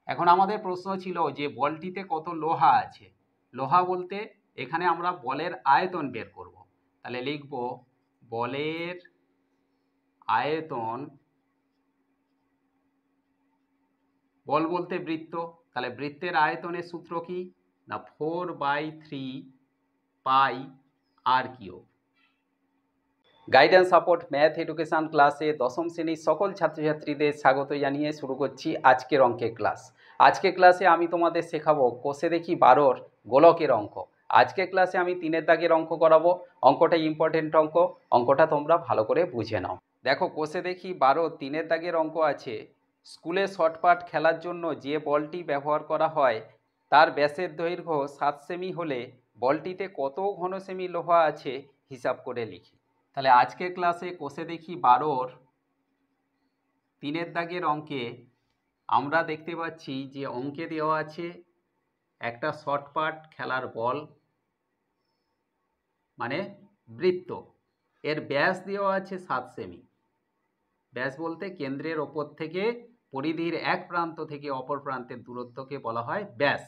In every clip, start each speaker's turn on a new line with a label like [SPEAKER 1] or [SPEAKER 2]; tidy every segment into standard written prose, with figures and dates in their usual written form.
[SPEAKER 1] এখন আমাদের প্রশ্ন ছিল যে বলটিতে কত লোহা আছে। লোহা বলতে এখানে আমরা বলের আয়তন বের করব। তাহলে লিখব বলের আয়তন, বল বলতে বৃত্ত, তাহলে বৃত্তের আয়তনের সূত্র কি না 4/3 pi r cube. Guidance support math education ক্লাসে দশম শ্রেণীর সকল ছাত্রছাত্রীদের স্বাগত জানিয়ে শুরু করছি আজকের অঙ্কের ক্লাস। আজকের ক্লাসে আমি তোমাদের শেখাবো কোষে দেখি 12 গোলকের অঙ্ক। আজকের ক্লাসে আমি 3 দাগের অঙ্ক করাবো। অঙ্কটা ইম্পর্টেন্ট অঙ্ক, অঙ্কটা তোমরা ভালো করে বুঝে নাও। দেখো কোষে দেখি 12 3 দাগের অঙ্ক আছে। স্কুলে শর্টপাট খেলার জন্য যে বলটি ব্যবহার করা হয় তার ব্যাসের দৈর্ঘ্য 7 সেমি হলে বলটিতে কত ঘন সেমি লোহা আছে হিসাব করে লিখি। তাহলে আজকের ক্লাসে কোষে দেখি 12 3 দাগের অঙ্কে আমরা দেখতে পাচ্ছি যে অঙ্কে দেওয়া আছে একটা শর্টপাট খেলার বল মানে বৃত্ত, এর ব্যাস দেওয়া আছে 7 সেমি। ব্যাস বলতে কেন্দ্রের ওপর থেকে পরিধির এক প্রান্ত থেকে অপর প্রান্তের দূরত্বকে বলা হয় ব্যাস।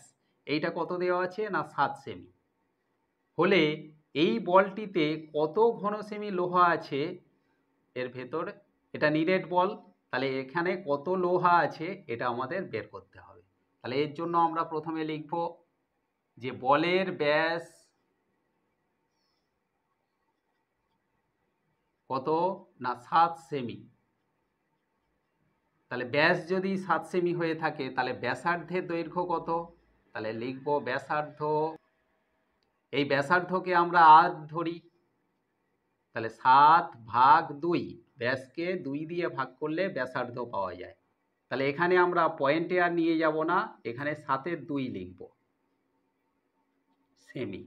[SPEAKER 1] এইটা কত দেওয়া আছে না 7 সেমি হলে এই বলটিতে কত ঘন সেমি লোহা আছে এর ভেতর, এটা নিরেট বল, তাহলে এখানে কত লোহা আছে এটা আমাদের বের করতে হবে। তাহলে এর জন্য আমরা প্রথমে লিখব যে বলের ব্যাস কত না 7 সেমি। তাহলে ব্যাস যদি 7 সেমি হয়ে থাকে তাহলে ব্যাসার্ধের দৈর্ঘ্য কত, তাহলে লিখব ব্যাসার্ধ, এই ব্যাসার্ধকে আমরা আর ধরি, তাহলে 7/2, ব্যাসকে 2 দিয়ে ভাগ করলে ব্যাসার্ধ পাওয়া যায়। তাহলে এখানে আমরা পয়েন্টে আর নিয়ে যাব না, এখানে 7/2 লিখব সেমি।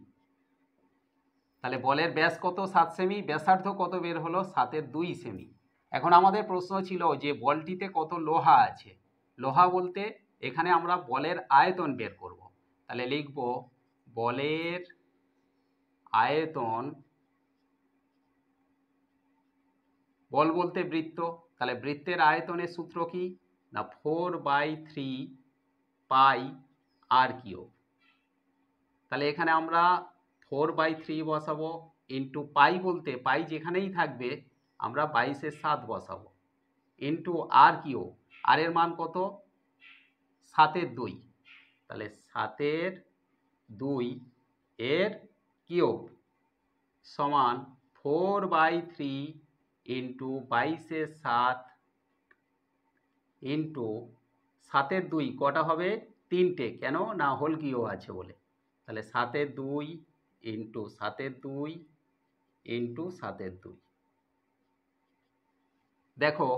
[SPEAKER 1] তাহলে বলের ব্যাস কত 7 সেমি, ব্যাসার্ধ কত বের হলো 7/2 সেমি। এখন আমাদের প্রশ্ন ছিল যে বলটিতে কত লোহা আছে। লোহা বলতে এখানে আমরা বলের আয়তন বের করব। তাহলে লিখব বলের আয়তন, বল বলতে বৃত্ত, তাহলে বৃত্তের আয়তনের সূত্র কি না 4/3 পাই আর কিউব। তাহলে এখানে আমরা 4/3 বসাবো ইন্টু পাই বলতে পাই যেখানেই থাকবে আমরা 22/7 বসাবো ইন্টু আর কিউব, আর এর মান কত 7/2, তাহলে 7/2 এর কিউব সমান 4/3 ইন্টু 22/7 ইন্টু 7/2 কটা হবে 3টে, কেন না হোল কিউব আছে বলে। তাহলে 7/2 ইন্টু 7/2 ইন্টু 7/2। দেখো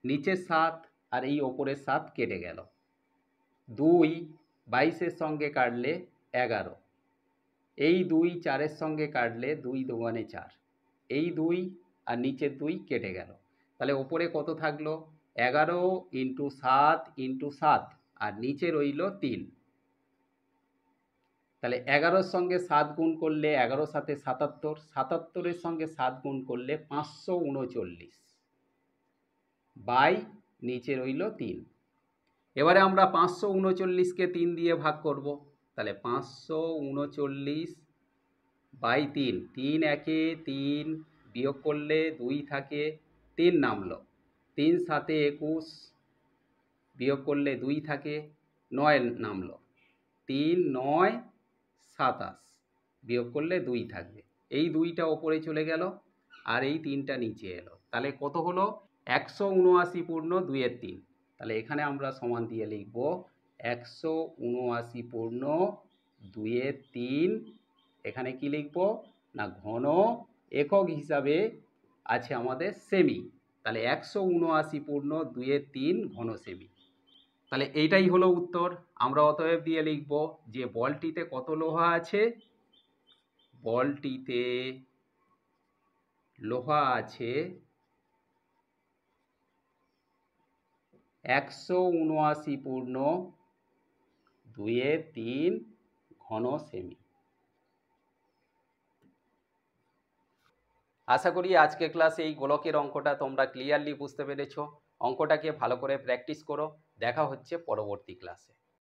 [SPEAKER 1] নিচের 7 আর এই ওপরের 7 কেটে গেল, 2 22-এর সঙ্গে কাটলে 11, এই 2 4-এর সঙ্গে কাটলে 2 2 4, এই 2 আর নিচের 2 কেটে গেল, তাহলে ওপরে কত থাকলো 11 ইন্টু 7 ইন্টু 7 আর নিচে রইল 3। তাহলে 11-র সঙ্গে 7 গুণ করলে 11 7 77, 77-এর সঙ্গে 7 গুণ করলে 539 বাই নিচে রইল 3। এবারে আমরা 539কে 3 দিয়ে ভাগ করব, তাহলে 539 বাই 3, 3 একে 3 বিয়োগ করলে 2 থাকে, 3 নামলো, 3 7 21 বিয়োগ করলে 2 থাকে, 9 নামলো, 3 9 27 বিয়োগ করলে 2 থাকবে, এই 2টা ওপরে চলে গেল আর এই 3টা নিচে এলো, তাহলে কত হলো 179 পূর্ণ 2/3। তাহলে এখানে আমরা সমান দিয়ে লিখব 179 পূর্ণ 2/3। এখানে কি লিখব না ঘন একক হিসাবে আছে আমাদের সেমি, তাহলে 179 পূর্ণ 2/3 ঘন সেমি। তাহলে এইটাই হলো উত্তর। আমরা অতএব দিয়ে লিখব যে বলটিতে কত লোহা আছে, বলটিতে লোহা আছে 179 পূর্ণ 2/3 ঘন সেমি। আশা করি আজকের ক্লাসে এই গোলকের অঙ্কটা তোমরা ক্লিয়ারলি বুঝতে পেরেছো। অঙ্কটাকে ভালো করে প্র্যাকটিস করো, দেখা হচ্ছে পরবর্তী ক্লাসে।